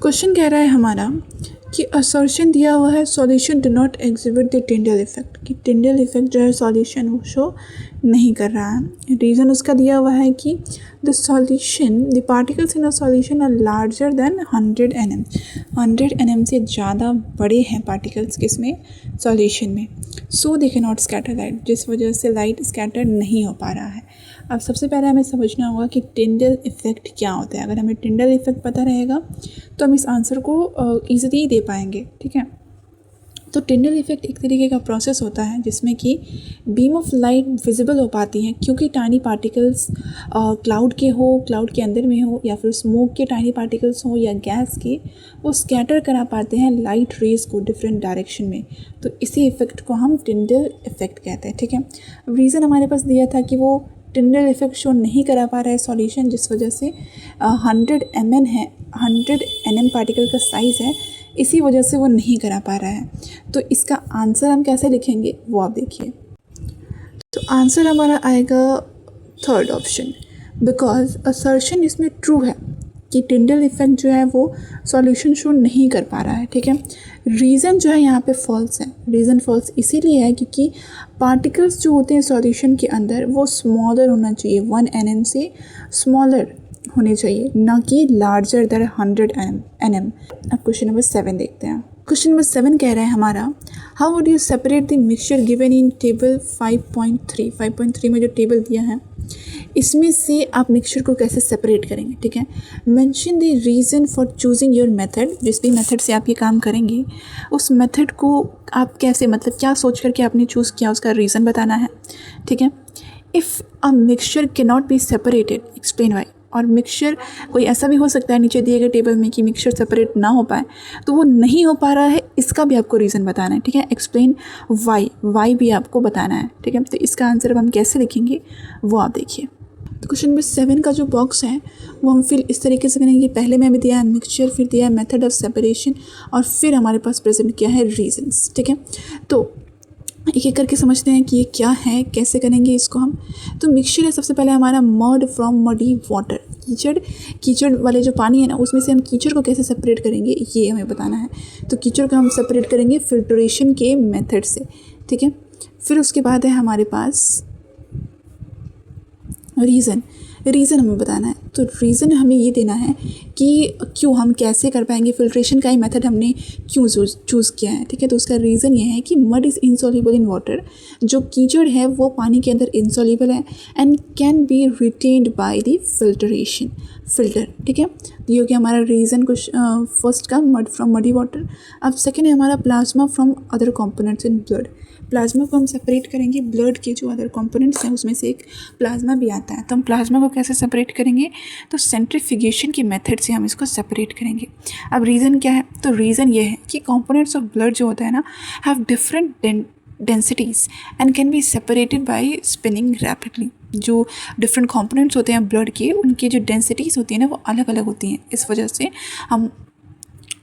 Question कह रहा है हमारा कि असर्शन दिया हुआ है solution do not exhibit the Tyndall effect, कि टिंडल इफेक्ट जो है सॉल्यूशन वो शो नहीं कर रहा है। रीज़न उसका दिया हुआ है कि the solution the particles in a solution are larger than 100 nm, 100 nm से ज़्यादा बड़े हैं पार्टिकल्स किसमें, सॉल्यूशन में। So they can not scatter light, जिस वजह से लाइट स्कैटर नहीं हो पा रहा है। अब सबसे पहले हमें समझना होगा कि टिंडल इफेक्ट क्या होता है। अगर हमें टिंडल इफेक्ट पता रहेगा तो हम इस आंसर को ईजिली दे पाएंगे, ठीक है। तो टिंडल इफेक्ट एक तरीके का प्रोसेस होता है जिसमें कि बीम ऑफ लाइट विजिबल हो पाती हैं, क्योंकि टाइनी पार्टिकल्स क्लाउड के हो, क्लाउड के अंदर में हो, या फिर स्मोक के टाइनी पार्टिकल्स हो या गैस के, वो स्कैटर करा पाते हैं लाइट रेज को डिफरेंट डायरेक्शन में। तो इसी इफेक्ट को हम टिंडल इफेक्ट कहते हैं, ठीक है। अब रीज़न हमारे पास दिया था कि वो टिंडल इफेक्ट शो नहीं करा पा रहा है सॉल्यूशन, जिस वजह से 100 mm है, 100 nm पार्टिकल का साइज़ है, इसी वजह से वो नहीं करा पा रहा है। तो इसका आंसर हम कैसे लिखेंगे वो आप देखिए। तो आंसर हमारा आएगा थर्ड ऑप्शन, बिकॉज असर्शन इसमें ट्रू है कि टिंडल इफेक्ट जो है वो सॉल्यूशन शो नहीं कर पा रहा है, ठीक है। रीज़न जो है यहाँ पे फॉल्स है। रीज़न फॉल्स इसीलिए है क्योंकि पार्टिकल्स जो होते हैं सॉल्यूशन के अंदर वो स्मॉलर होना चाहिए, 1 nm से स्मॉलर होने चाहिए, ना कि लार्जर देन 100 nm। अब क्वेश्चन नंबर 7 देखते हैं। क्वेश्चन नंबर 7 कह रहा है हमारा, how would you separate the mixture given in table 5.3। 5.3 में जो टेबल दिया है इसमें से आप मिक्सचर को कैसे सेपरेट करेंगे, ठीक है। Mention the reason for choosing your method, जिस भी मेथड से आप ये काम करेंगे उस मेथड को आप कैसे, मतलब क्या सोच करके आपने चूज़ किया, उसका रीज़न बताना है, ठीक है। If a mixture can not be separated explain why, और मिक्सचर कोई ऐसा भी हो सकता है नीचे दिए गए टेबल में कि मिक्सचर सेपरेट ना हो पाए, तो वो नहीं हो पा रहा है इसका भी आपको रीज़न बताना है, ठीक है। एक्सप्लेन वाई भी आपको बताना है, ठीक है। तो इसका आंसर अब हम कैसे लिखेंगे वो आप देखिए। तो क्वेश्चन नंबर 7 का जो बॉक्स है वो हम फिर इस तरीके से करेंगे, पहले में भी दिया है मिक्सचर, फिर दिया है मेथड ऑफ सेपरेशन, और फिर हमारे पास प्रेजेंट किया है रीजंस, ठीक है। तो एक एक करके समझते हैं कि ये क्या है, कैसे करेंगे इसको हम। तो मिक्सचर है सबसे पहले हमारा मड फ्रॉम मडी वाटर, कीचड़ वाले जो पानी है ना उसमें से हम कीचड़ को कैसे सेपरेट करेंगे ये हमें बताना है। तो कीचड़ को हम सेपरेट करेंगे फिल्ट्रेशन के मेथड से, ठीक है। फिर उसके बाद है हमारे पास रीज़न हमें बताना है। तो रीज़न हमें ये देना है कि क्यों, हम कैसे कर पाएंगे, फिल्ट्रेशन का ही मेथड हमने क्यों चूज़ किया है, ठीक है। तो उसका रीज़न ये है कि mud is insoluble in water, जो कीचड़ है वो पानी के अंदर इनसॉल्युबल है, and can B retained by the filter, ठीक है। ये हो गया हमारा रीज़न कुछ फर्स्ट का, मड फ्रॉम मडी वाटर। अब सेकेंड है हमारा plasma from other components in blood. Plasma को हम सेपरेट करेंगे, ब्लड के जो अदर कंपोनेंट्स हैं उसमें से एक प्लाज्मा भी आता है। तो हम प्लाज्मा को कैसे सेपरेट करेंगे, तो सेंट्रीफ्यूगेशन की मेथड से हम इसको सेपरेट करेंगे। अब रीज़न क्या है, तो रीज़न ये है कि कंपोनेंट्स ऑफ ब्लड जो होता है ना have different densities and can be separated by spinning rapidly. जो डिफरेंट कंपोनेंट्स होते हैं ब्लड के, उनकी जो डेंसिटीज़ होती है ना वो अलग अलग होती हैं, इस वजह से हम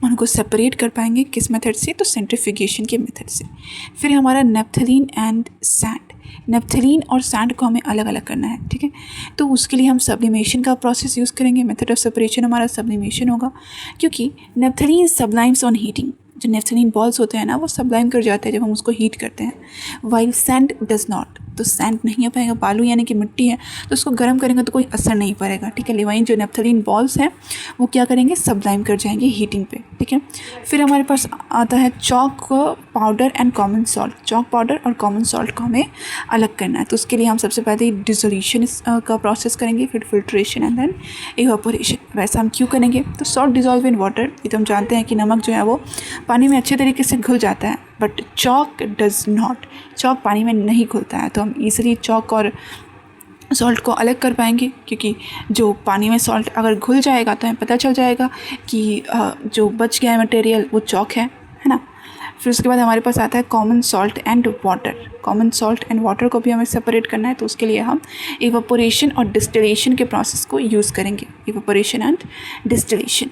उनको सेपरेट कर पाएंगे किस मेथड से, तो सेंट्रीफ्यूगेशन के मेथड से। फिर हमारा नेप्थलीन एंड सैंड, नेप्थलीन और सैंड को हमें अलग अलग करना है, ठीक है। तो उसके लिए हम सब्लिमेशन का प्रोसेस यूज़ करेंगे। मेथड ऑफ सेपरेशन हमारा सब्लिमेशन होगा, क्योंकि नेप्थलीन सब्लाइम्स ऑन हीटिंग, जो नेप्थलीन बॉल्स होते हैं ना वो सब्लाइम कर जाते हैं जब हम उसको हीट करते हैं, वाइल सैंड डज नॉट, तो सैंड नहीं हो पाएगा। बालू यानी कि मिट्टी है तो उसको गर्म करेंगे तो कोई असर नहीं पड़ेगा, ठीक है। लेकिन जो नेप्थलीन बॉल्स हैं वो क्या करेंगे, सब्लाइम कर जाएंगे हीटिंग पे, ठीक है। फिर हमारे पास आता है chalk powder and common salt. Chalk powder और कॉमन सॉल्ट को हमें अलग करना है, तो उसके लिए हम सबसे पहले डिसोल्यूशन का प्रोसेस करेंगे, फिर फिल्ट्रेशन एंड देन इवेपोरेशन। वैसा हम क्यों करेंगे, तो सॉल्ट डिजॉल्व इन वाटर, ये तो हम जानते हैं कि नमक जो है वो पानी में अच्छे तरीके से घुल जाता है, but chalk does not, chalk पानी में नहीं घुलता है। तो हम ईजिली चॉक और सॉल्ट को अलग कर पाएंगे, क्योंकि जो पानी में सॉल्ट अगर घुल जाएगा तो हमें पता चल जाएगा कि जो बच गया है मटेरियल वो चॉक है ना। फिर उसके बाद हमारे पास आता है common salt and water. Common salt and water को भी हमें सेपरेट करना है, तो उसके लिए हम इवेपोरेशन और डिस्टिलेशन के प्रोसेस को यूज़ करेंगे, इवेपोरेशन एंड डिस्टिलेशन।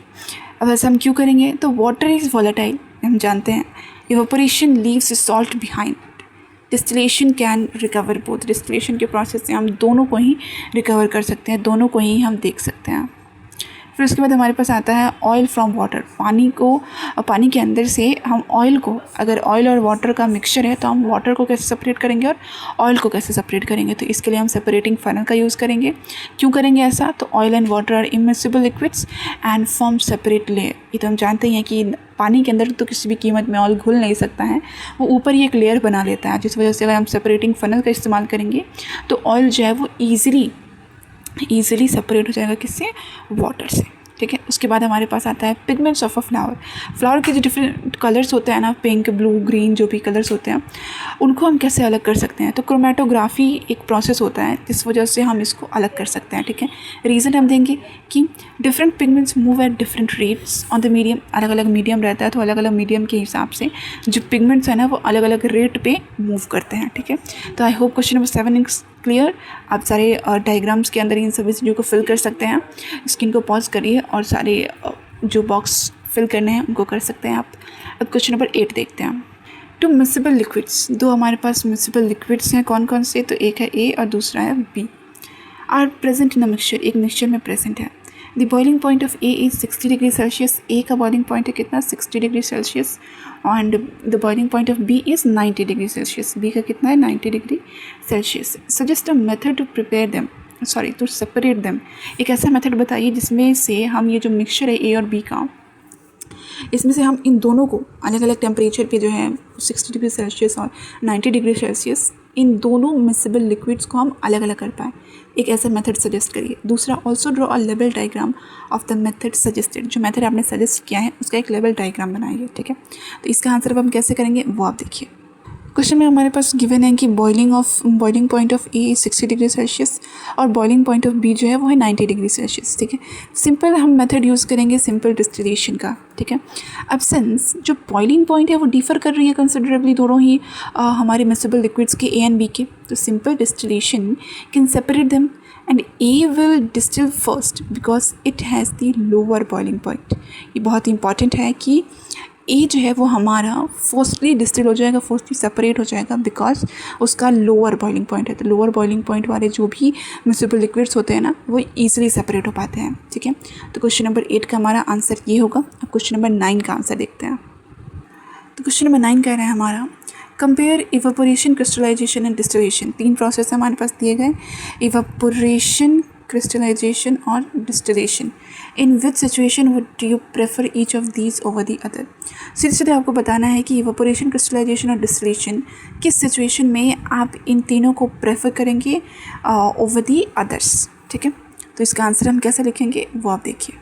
अब ऐसा हम क्यों करेंगे, तो वाटर इज़ वॉलेटाइल, हम जानते हैं। Evaporation leaves salt behind, distillation can recover both, distillation के प्रोसेस से हम दोनों को ही रिकवर कर सकते हैं, दोनों को ही हम देख सकते हैं। फिर उसके बाद हमारे पास आता है ऑयल फ्रॉम वाटर। पानी के अंदर से हम ऑयल को, अगर ऑयल और वाटर का मिक्सचर है तो हम वाटर को कैसे सेपरेट करेंगे और ऑयल को कैसे सेपरेट करेंगे, तो इसके लिए हम सेपरेटिंग फनल का यूज़ करेंगे। क्यों करेंगे ऐसा, तो oil and water are immiscible liquids and form separate layer. ये तो हम जानते ही हैं कि पानी के अंदर तो किसी भी कीमत में ऑयल घुल नहीं सकता है, वो ऊपर ही एक लेयर बना लेता है, जिस वजह से अगर हम सेपरेटिंग फनल का इस्तेमाल करेंगे तो ऑयल जो है वो ईज़िली सेपरेट हो जाएगा किससे, वाटर से। ठीक है, उसके बाद हमारे पास आता है पिगमेंट्स ऑफ अ फ्लावर के जो डिफरेंट कलर्स होते हैं ना, पिंक, ब्लू, ग्रीन, जो भी कलर्स होते हैं उनको हम कैसे अलग कर सकते हैं, तो क्रोमेटोग्राफी एक प्रोसेस होता है जिस वजह से हम इसको अलग कर सकते हैं। ठीक है, रीज़न हम देंगे कि different pigments move at different rates on the medium. अलग अलग मीडियम रहता है तो अलग अलग मीडियम के हिसाब से जो पिगमेंट्स हैं ना वो अलग अलग रेट पे मूव करते हैं। ठीक है, तो I hope question number 7 is clear. आप सारे डायग्राम्स के अंदर इन सभी चीज़ों को फिल कर सकते हैं। स्क्रीन को पॉज करिए और सारे जो बॉक्स फिल करने हैं उनको कर सकते हैं आप। अब क्वेश्चन नंबर 8 देखते हैं। टू मिसिबल लिक्विड्स, दो हमारे पास मिसिबल लिक्विड्स हैं, कौन कौन से, तो एक है ए और दूसरा है B, are present in a mixture, एक मिक्सचर में प्रेजेंट है। The boiling point of A is 60 degree Celsius, A का बॉइलिंग पॉइंट है कितना, 60 degree Celsius, and the boiling point of B is 90 degree Celsius, B का कितना है, 90 degree Celsius. Suggest a method to prepare them, to separate them, एक ऐसा method बताइए जिसमें से हम ये जो मिक्सचर है ए और बी का, इसमें से हम इन दोनों को अलग अलग टेम्परेचर पे जो है 60 डिग्री सेल्सियस और 90 डिग्री सेल्सियस, इन दोनों मिसिबल लिक्विड्स को हम अलग अलग कर पाएँ, एक ऐसा मेथड सजेस्ट करिए। दूसरा, also draw a level diagram of the method suggested, जो मेथड आपने सजेस्ट किया है उसका एक लेवल डायग्राम बनाइए। ठीक है, तो इसका आंसर अब हम कैसे करेंगे वो आप देखिए। क्वेश्चन में हमारे पास गिवन है कि boiling point of A 60 degree Celsius और बॉइलिंग पॉइंट ऑफ बी जो है वो है 90 डिग्री सेल्सियस। ठीक है, सिंपल हम मेथड यूज़ करेंगे सिंपल डिस्टिलेशन का। ठीक है, अब सिंस जो बॉइलिंग पॉइंट है वो डिफ़र कर रही है कंसिडरेबली दोनों ही हमारे मिसिबल लिक्विड्स के ए एंड बी के, तो simple distillation can separate them and A will distil first because it has the lower boiling point. ये बहुत इंपॉर्टेंट है कि ए जो है वो हमारा फर्स्टली डिस्टिल हो जाएगा, फर्स्टली सेपरेट हो जाएगा बिकॉज उसका लोअर बॉइलिंग पॉइंट है। तो लोअर बॉइलिंग पॉइंट वाले जो भी मिसिबल लिक्विड्स होते हैं ना वो ईजिली सेपरेट हो पाते हैं। ठीक है, तो क्वेश्चन नंबर 8 का हमारा आंसर ये होगा। अब क्वेश्चन नंबर 9 का आंसर देखते हैं। तो क्वेश्चन नंबर 9 कह रहे हैं हमारा, compare evaporation, crystallisation and distillation. 3 process हमारे पास दिए गए, इवेपोरेशन, क्रिस्टलाइजेशन और distillation. In which situation would you prefer each of these over the other. सीधे सीधे आपको बताना है कि इवेपोरेशन, क्रिस्टलाइजेशन और डिस्टिलेशन किस सिचुएशन में आप इन तीनों को प्रेफर करेंगे ओवर दी अदर्स। ठीक है, तो इसका आंसर हम कैसे लिखेंगे वो आप देखिए।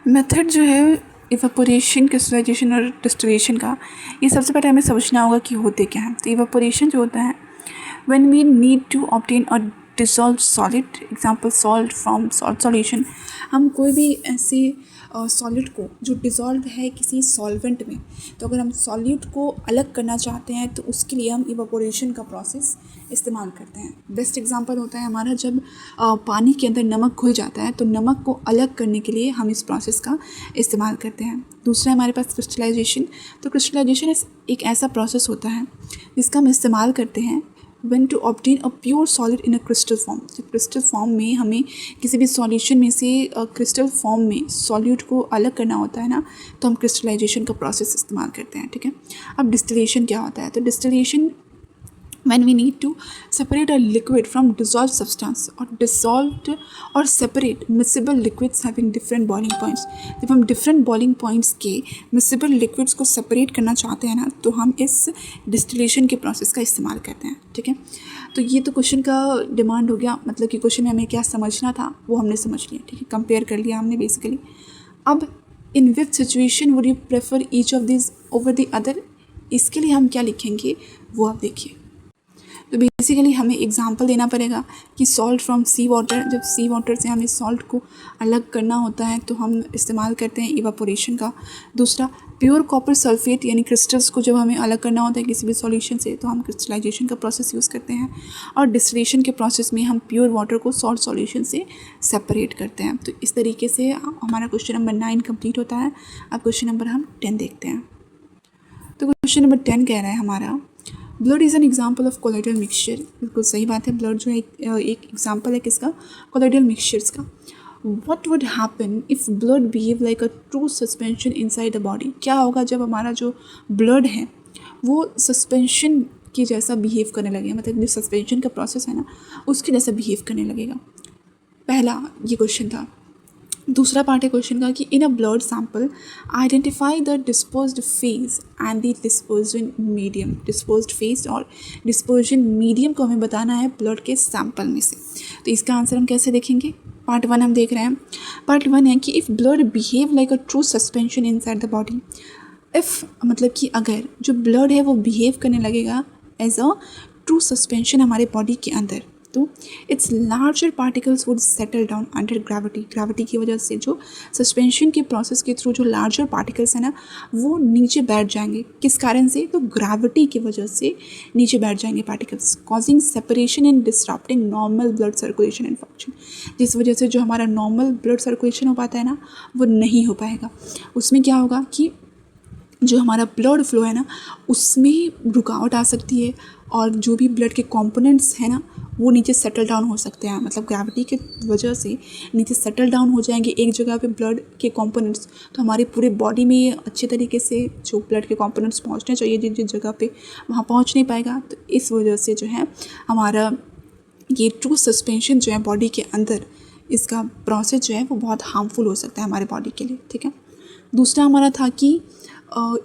मेथड जो है इवेपोरेशन, क्रिस्टलाइजेशन और डिस्टिलेशन का, ये सबसे पहले हमें समझना होगा कि होते क्या हैं। तो इवेपोरेशन जो होता है, when we need to obtain a dissolve solid, example salt from salt solution, हम कोई भी ऐसे सॉलिड को जो डिज़ोल्व है किसी सॉल्वेंट में, तो अगर हम सॉल्यूट को अलग करना चाहते हैं तो उसके लिए हम इवेपोरेशन का प्रोसेस इस्तेमाल करते हैं। बेस्ट एग्जांपल होता है हमारा जब पानी के अंदर नमक घुल जाता है तो नमक को अलग करने के लिए हम इस प्रोसेस का इस्तेमाल करते हैं। दूसरा हमारे पास क्रिस्टलाइजेशन। तो क्रिस्टलाइजेशन एक ऐसा प्रोसेस होता है जिसका हम इस्तेमाल करते हैं when to obtain a pure solid in a crystal form। जब क्रिस्टल फॉर्म में हमें किसी भी सॉल्यूशन में से क्रिस्टल फॉर्म में सॉल्यूट को अलग करना होता है ना, तो हम क्रिस्टलाइजेशन का प्रोसेस इस्तेमाल करते हैं। ठीक है, अब डिस्टिलेशन क्या होता है, तो distillation when we need to separate a liquid from dissolved substance or dissolved or separate miscible liquids having different boiling points। जब हम different boiling points के miscible liquids को separate करना चाहते हैं ना, तो हम इस distillation के process का इस्तेमाल करते हैं। ठीक है, तो ये तो क्वेश्चन का डिमांड हो गया, मतलब कि क्वेश्चन में हमें क्या समझना था वो हमने समझ लिया। ठीक है, कंपेयर कर लिया हमने बेसिकली। अब in which situation would you prefer each of this over the other, इसके लिए हम क्या लिखेंगे वो आप देखिए। तो बेसिकली हमें एग्जांपल देना पड़ेगा कि सॉल्ट फ्रॉम सी वाटर, जब सी वाटर से हमें सॉल्ट को अलग करना होता है तो हम इस्तेमाल करते हैं इवापोरेशन का। दूसरा, प्योर कॉपर सल्फेट यानी क्रिस्टल्स को जब हमें अलग करना होता है किसी भी सॉल्यूशन से तो हम क्रिस्टलाइजेशन का प्रोसेस यूज़ करते हैं। और डिस्टिलेशन के प्रोसेस में हम प्योर वाटर को सॉल्ट सॉल्यूशन से सेपरेट करते हैं। तो इस तरीके से हमारा क्वेश्चन नंबर 9 कंप्लीट होता है। अब क्वेश्चन नंबर हम 10 देखते हैं। तो क्वेश्चन नंबर 10 कह रहा है हमारा, blood is an example of colloidal mixture. बिल्कुल सही बात है, ब्लड जो है एक एग्जाम्पल है किसका, कोलाइडल मिक्सचर्स का। What would happen if blood behave like a true suspension inside the body. क्या होगा जब हमारा जो ब्लड है वो सस्पेंशन के जैसा बिहेव करने लगेगा, मतलब जो सस्पेंशन का प्रोसेस है ना उसके जैसा बिहेव करने लगेगा। पहला ये क्वेश्चन था। दूसरा पार्ट है क्वेश्चन का कि in a blood sample identify the disposed phase and the dispersion medium. Disposed phase और डिस्पोजन मीडियम को हमें बताना है ब्लड के सैंपल में से। तो इसका आंसर हम कैसे देखेंगे? पार्ट 1 हम देख रहे हैं। पार्ट 1 है कि if blood behave like a true suspension inside the body. If मतलब कि अगर जो ब्लड है वो बिहेव करने लगेगा एज अ ट्रू सस्पेंशन हमारे बॉडी के अंदर, तो it's larger particles would settle down under gravity. Gravity की वजह से जो सस्पेंशन के प्रोसेस के थ्रू जो लार्जर पार्टिकल्स हैं ना वो नीचे बैठ जाएंगे। किस कारण से? तो ग्रेविटी की वजह से नीचे बैठ जाएंगे particles, causing separation and disturbing normal blood circulation and function. जिस वजह से जो हमारा नॉर्मल ब्लड सर्कुलेशन हो पाता है ना वो नहीं हो पाएगा। उसमें क्या होगा कि जो हमारा ब्लड फ्लो है ना उसमें रुकावट आ सकती है और जो भी ब्लड के कंपोनेंट्स हैं ना वो नीचे सेटल डाउन हो सकते हैं, मतलब ग्रेविटी के वजह से नीचे सेटल डाउन हो जाएंगे एक जगह पे ब्लड के कंपोनेंट्स। तो हमारे पूरे बॉडी में अच्छे तरीके से जो ब्लड के कंपोनेंट्स पहुंचने चाहिए जिस जिस जगह पे वहाँ पहुंच नहीं पाएगा। तो इस वजह से जो है हमारा ये ट्रू सस्पेंशन जो है बॉडी के अंदर इसका प्रोसेस जो है वो बहुत हार्मफुल हो सकता है हमारे बॉडी के लिए। ठीक है। दूसरा हमारा था कि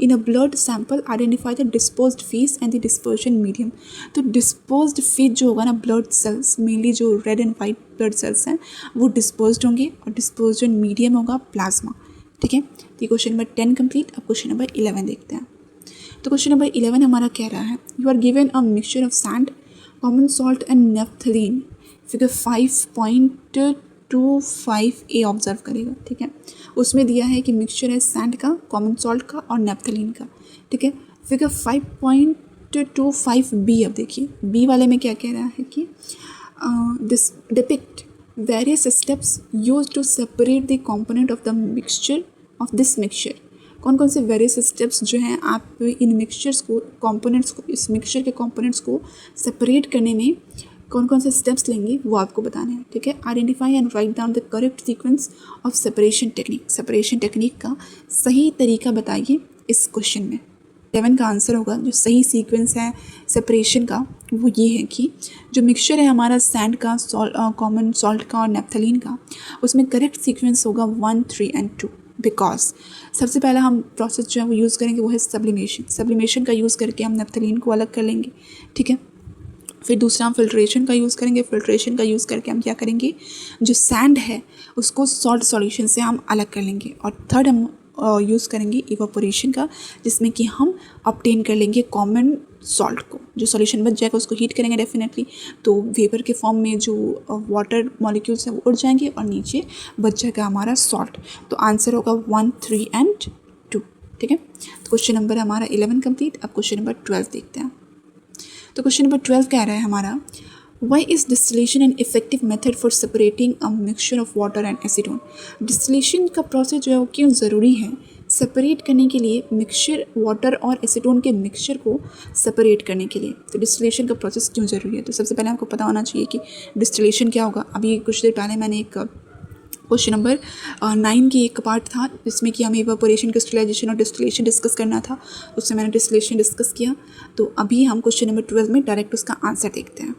in a blood sample identify the disposed phase and the dispersion medium. तो डिस्पोज्ड फेज जो होगा ना ब्लड सेल्स, मेनली जो red and white blood cells हैं वो डिस्पोज्ड होंगे और डिस्पर्जन मीडियम होगा प्लाज्मा। ठीक है। तो क्वेश्चन नंबर 10 कंप्लीट। अब क्वेश्चन नंबर 11 देखते हैं। तो क्वेश्चन नंबर 11 हमारा कह रहा है you are given a mixture of sand, common salt and naphthalene. Figure 5.25a observe करेगा। ठीक है। उसमें दिया है कि मिक्सचर है सैंड का, कॉमन सॉल्ट का और नेफ्थलीन का। ठीक है। Figure 5.25b। अब देखिए बी वाले में क्या कह रहा है कि this depict various steps used to separate the component of the mixture of this mixture. कौन कौन से वेरियस स्टेप्स जो हैं आप इन मिक्सचर्स को कंपोनेंट्स को इस मिक्सचर के कंपोनेंट्स को सेपरेट करने में कौन कौन से स्टेप्स लेंगे वो आपको बताने हैं। ठीक है। Identify and write down the correct sequence of separation technique. Separation technique का सही तरीका बताइए इस क्वेश्चन में। 11 का आंसर होगा जो सही सीक्वेंस है सेपरेशन का वो ये है कि जो मिक्सचर है हमारा सैंड का, कॉमन सॉल्ट का और नेफ्थलीन का, उसमें करेक्ट सीक्वेंस होगा 1, 3 एंड 2। बिकॉज सबसे पहला हम प्रोसेस जो है वो यूज़ करेंगे वो है सब्लिमेशन। सब्लिमेशन का यूज़ करके हम नेफ्थलीन को अलग कर लेंगे। ठीक है। फिर दूसरा हम फिल्ट्रेशन का यूज़ करेंगे। फिल्ट्रेशन का यूज़ करके हम क्या करेंगे, जो सैंड है उसको सॉल्ट सॉल्यूशन से हम अलग कर लेंगे। और थर्ड हम यूज़ करेंगे इवापोरेशन का, जिसमें कि हम ऑब्टेन कर लेंगे कॉमन सॉल्ट को। जो सॉल्यूशन बच जाएगा उसको हीट करेंगे डेफिनेटली, तो वेपर के फॉर्म में जो वाटर मॉलिक्यूल्स हैं वो उड़ जाएंगे और नीचे बच जाएगा हमारा सॉल्ट। तो आंसर होगा 1, 3 एंड 2। ठीक है। तो क्वेश्चन नंबर हमारा 11 कंप्लीट। अब क्वेश्चन नंबर 12 देखते हैं। तो क्वेश्चन नंबर 12 कह रहा है हमारा why is distillation an effective method for separating a mixture of water and acetone. Distillation का प्रोसेस जो है वो क्यों ज़रूरी है सेपरेट करने के लिए, मिक्सचर वाटर और एसीटोन के मिक्सचर को सेपरेट करने के लिए। तो डिस्टिलेशन का प्रोसेस क्यों ज़रूरी है? तो सबसे पहले आपको पता होना चाहिए कि डिस्टिलेशन क्या होगा। अभी कुछ देर पहले मैंने एक क्वेश्चन नंबर 9 की एक पार्ट था जिसमें कि हमें इवापोरेशन, क्रिस्टलाइजेशन और डिस्टिलेशन डिस्कस करना था, उससे मैंने डिस्टिलेशन डिस्कस किया। तो अभी हम क्वेश्चन नंबर 12 में डायरेक्ट उसका आंसर देखते हैं।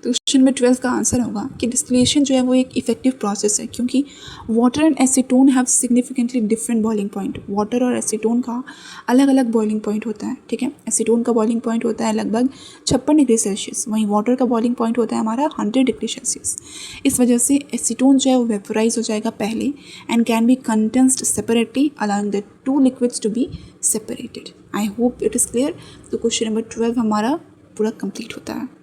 तो क्वेश्चन नंबर 12 का आंसर होगा कि डिस्टिलेशन जो है वो एक इफेक्टिव प्रोसेस है क्योंकि water and acetone have significantly different boiling point. Water और एसीटोन का अलग अलग बॉइलिंग पॉइंट होता है। ठीक है। एसीटोन का बॉइलिंग पॉइंट होता है लगभग 56 डिग्री सेल्सियस, वहीं वाटर का बॉइलिंग पॉइंट होता है हमारा 100 डिग्री सेल्सियस। इस वजह से एसीटोन जो है वो वेपोराइज हो जाएगा पहले and can be condensed separately allowing the two liquids to be separated. I hope it is clear. तो क्वेश्चन नंबर 12 हमारा पूरा कंप्लीट होता है।